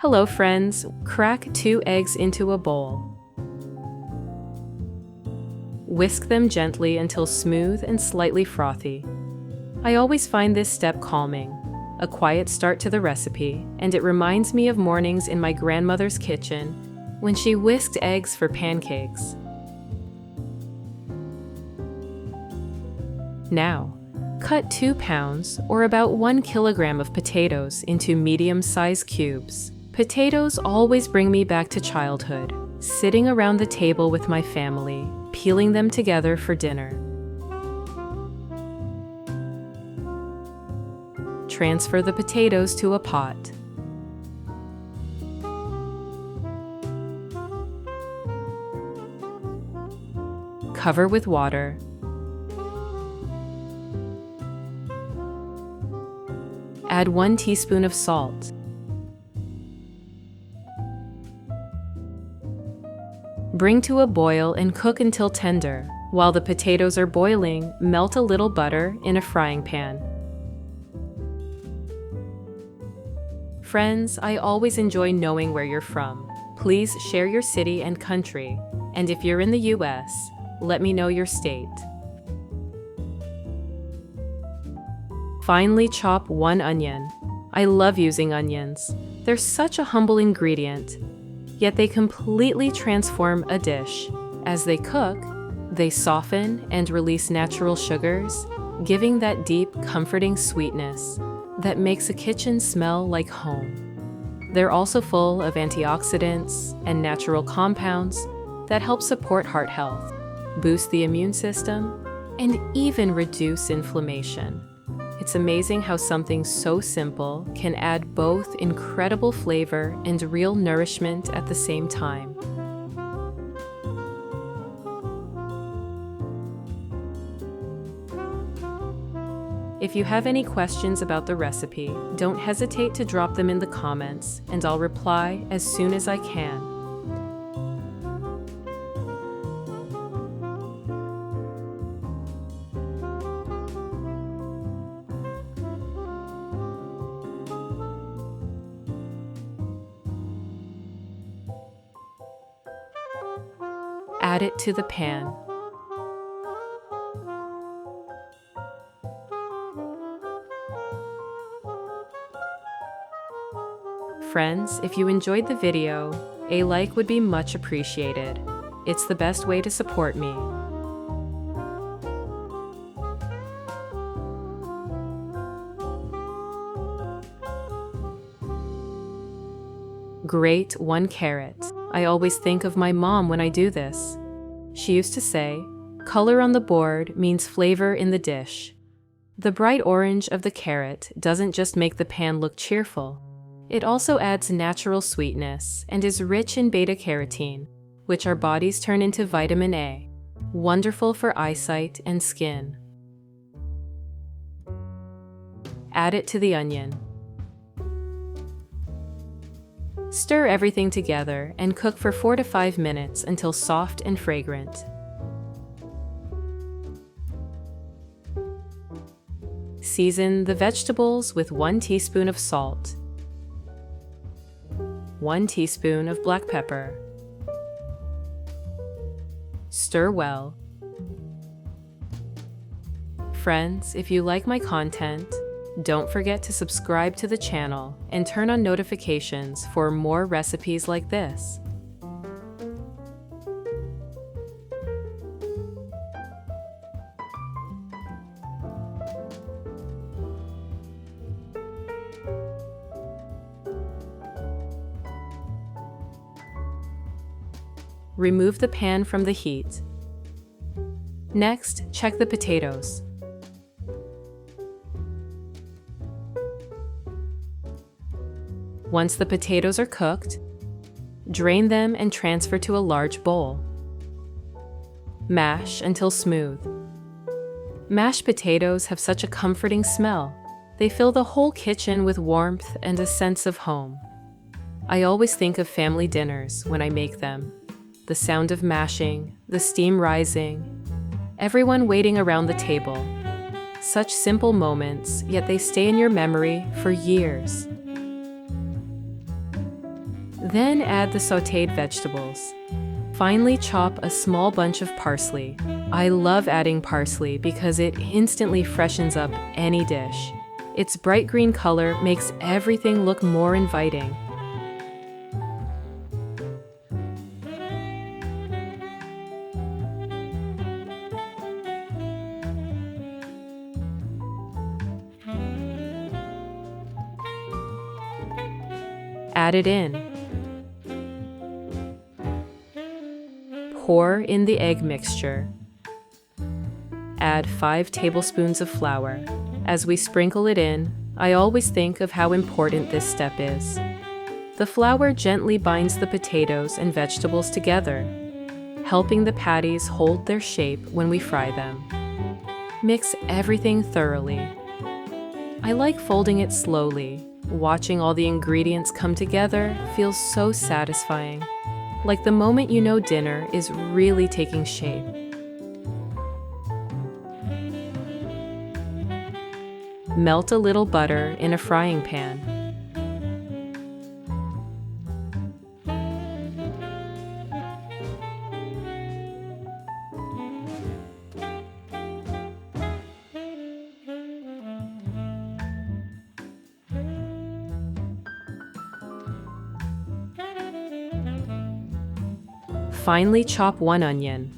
Hello friends, crack 2 eggs into a bowl. Whisk them gently until smooth and slightly frothy. I always find this step calming, a quiet start to the recipe, and it reminds me of mornings in my grandmother's kitchen when she whisked eggs for pancakes. Now, cut 2 pounds or about 1 kilogram of potatoes into medium-sized cubes. Potatoes always bring me back to childhood, sitting around the table with my family, peeling them together for dinner. Transfer the potatoes to a pot. Cover with water. Add 1 teaspoon of salt. Bring to a boil and cook until tender. While the potatoes are boiling, melt a little butter in a frying pan. Friends, I always enjoy knowing where you're from. Please share your city and country, and if you're in the US, let me know your state. Finely chop 1 onion. I love using onions. They're such a humble ingredient, yet they completely transform a dish. As they cook, they soften and release natural sugars, giving that deep, comforting sweetness that makes a kitchen smell like home. They're also full of antioxidants and natural compounds that help support heart health, boost the immune system, and even reduce inflammation. It's amazing how something so simple can add both incredible flavor and real nourishment at the same time. If you have any questions about the recipe, don't hesitate to drop them in the comments, and I'll reply as soon as I can. Add it to the pan. Friends, if you enjoyed the video, a like would be much appreciated. It's the best way to support me. Grate 1 carrot. I always think of my mom when I do this. She used to say, "Color on the board means flavor in the dish." The bright orange of the carrot doesn't just make the pan look cheerful. It also adds natural sweetness and is rich in beta-carotene, which our bodies turn into vitamin A, wonderful for eyesight and skin. Add it to the onion. Stir everything together and cook for 4 to 5 minutes until soft and fragrant. Season the vegetables with 1 teaspoon of salt, 1 teaspoon of black pepper. Stir well. Friends, if you like my content, don't forget to subscribe to the channel and turn on notifications for more recipes like this. Remove the pan from the heat. Next, check the potatoes. Once the potatoes are cooked, drain them and transfer to a large bowl. Mash until smooth. Mashed potatoes have such a comforting smell. They fill the whole kitchen with warmth and a sense of home. I always think of family dinners when I make them. The sound of mashing, the steam rising, everyone waiting around the table. Such simple moments, yet they stay in your memory for years. Then add the sautéed vegetables. Finally, chop a small bunch of parsley. I love adding parsley because it instantly freshens up any dish. Its bright green color makes everything look more inviting. Add it in. Pour in the egg mixture. Add 5 tablespoons of flour. As we sprinkle it in, I always think of how important this step is. The flour gently binds the potatoes and vegetables together, helping the patties hold their shape when we fry them. Mix everything thoroughly. I like folding it slowly. Watching all the ingredients come together feels so satisfying, like the moment you know dinner is really taking shape. Melt a little butter in a frying pan. Finely chop 1 onion.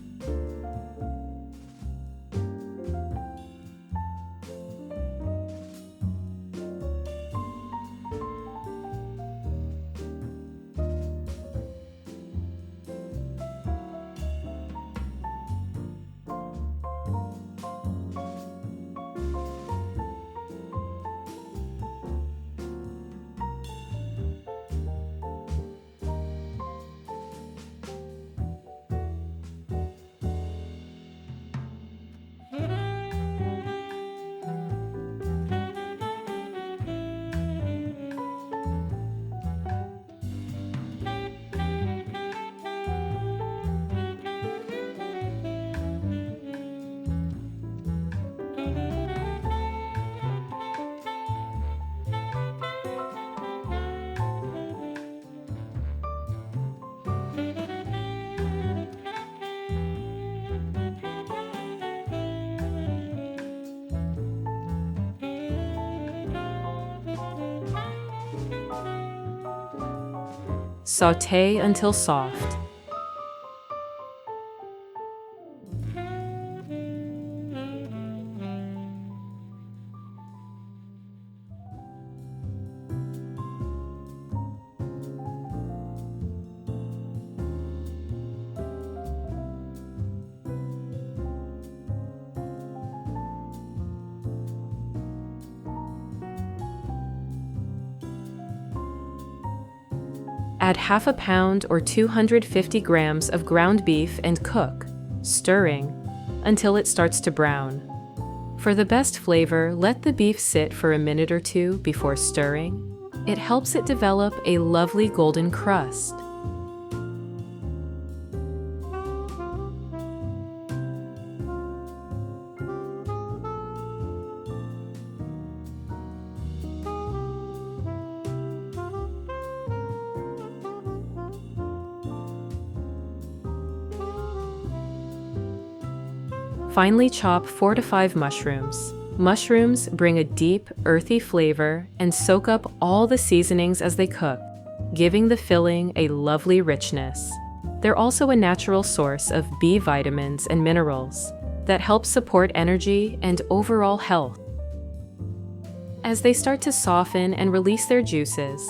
Sauté until soft. Add half a pound or 250 grams of ground beef and cook, stirring, until it starts to brown. For the best flavor, let the beef sit for a minute or 2 before stirring. It helps it develop a lovely golden crust. Finely chop 4 to 5 mushrooms. Mushrooms bring a deep, earthy flavor and soak up all the seasonings as they cook, giving the filling a lovely richness. They're also a natural source of B vitamins and minerals that help support energy and overall health. As they start to soften and release their juices,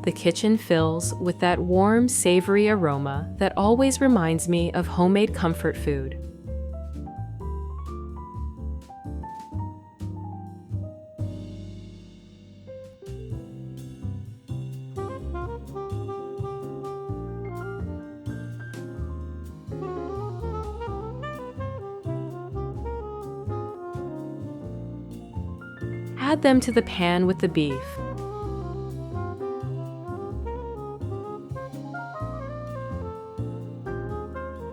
the kitchen fills with that warm, savory aroma that always reminds me of homemade comfort food. Add them to the pan with the beef.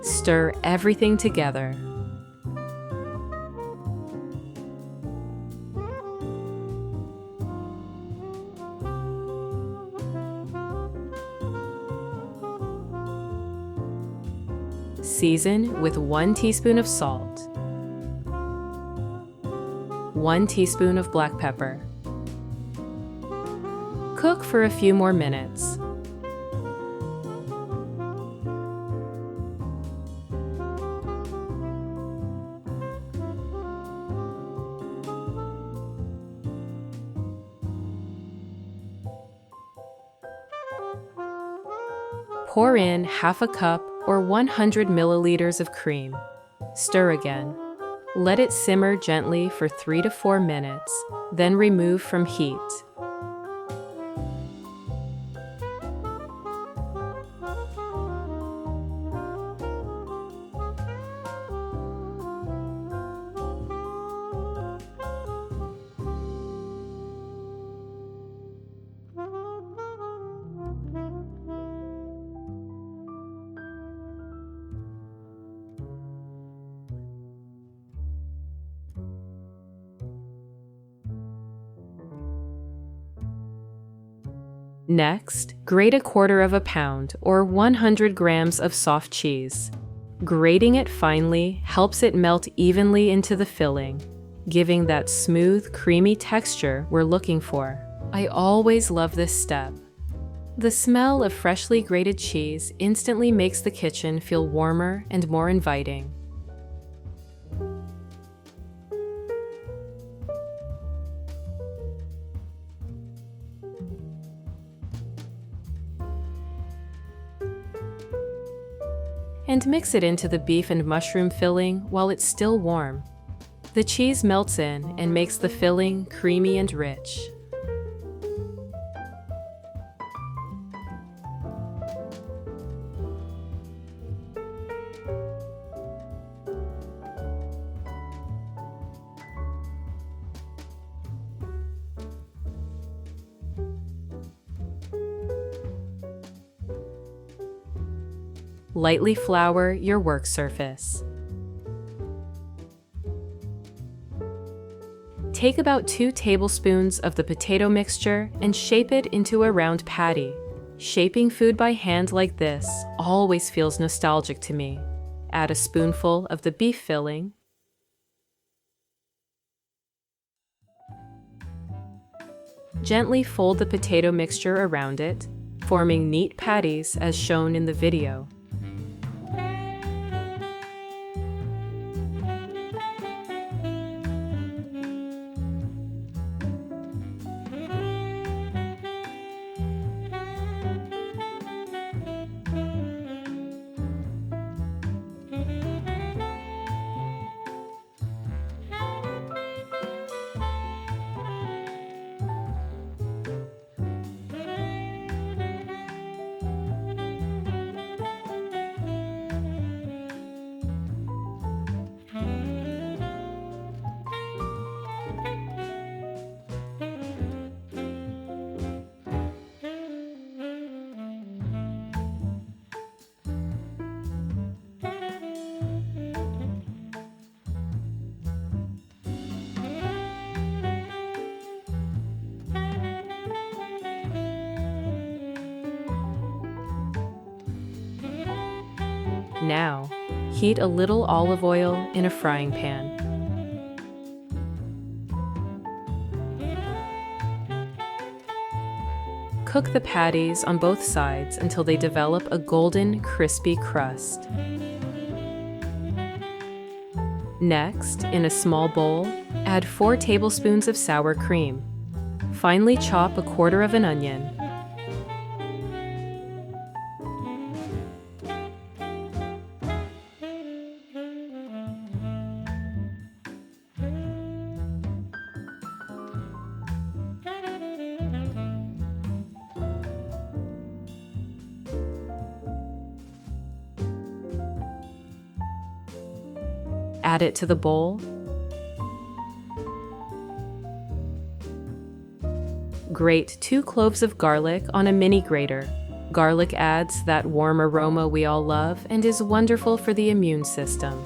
Stir everything together. Season with 1 teaspoon of salt, 1 teaspoon of black pepper. Cook for a few more minutes. Pour in half a cup or 100 milliliters of cream. Stir again. Let it simmer gently for 3 to 4 minutes, then remove from heat. Next, grate 1/4 pound or 100 grams of soft cheese. Grating it finely helps it melt evenly into the filling, giving that smooth, creamy texture we're looking for. I always love this step. The smell of freshly grated cheese instantly makes the kitchen feel warmer and more inviting. And mix it into the beef and mushroom filling while it's still warm. The cheese melts in and makes the filling creamy and rich. Lightly flour your work surface. Take about 2 tablespoons of the potato mixture and shape it into a round patty. Shaping food by hand like this always feels nostalgic to me. Add a spoonful of the beef filling, gently fold the potato mixture around it, forming neat patties as shown in the video. Now, heat a little olive oil in a frying pan. Cook the patties on both sides until they develop a golden, crispy crust. Next, in a small bowl, add 4 tablespoons of sour cream. Finely chop 1/4 onion. Add it to the bowl. Grate 2 cloves of garlic on a mini grater. Garlic adds that warm aroma we all love and is wonderful for the immune system.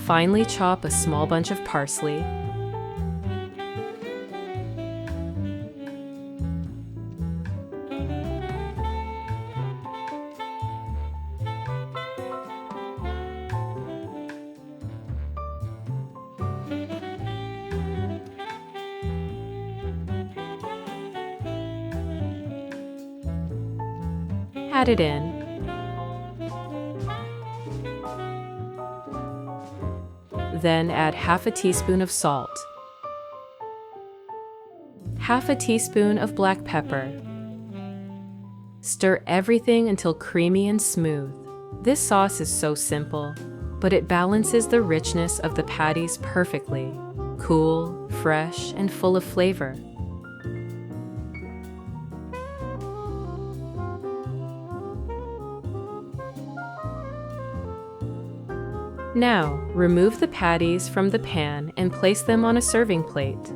Finely chop a small bunch of parsley. Add it in. Then add half a teaspoon of salt, half a teaspoon of black pepper. Stir everything until creamy and smooth. This sauce is so simple, but it balances the richness of the patties perfectly. Cool, fresh, and full of flavor. Now, remove the patties from the pan and place them on a serving plate.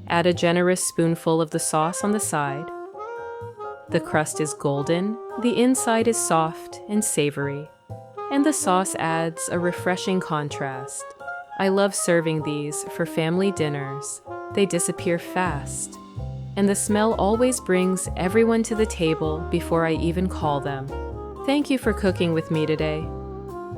Add a generous spoonful of the sauce on the side. The crust is golden, the inside is soft and savory, and the sauce adds a refreshing contrast. I love serving these for family dinners. They disappear fast, and the smell always brings everyone to the table before I even call them. Thank you for cooking with me today.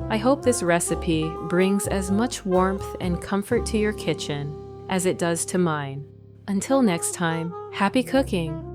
I hope this recipe brings as much warmth and comfort to your kitchen as it does to mine. Until next time, happy cooking!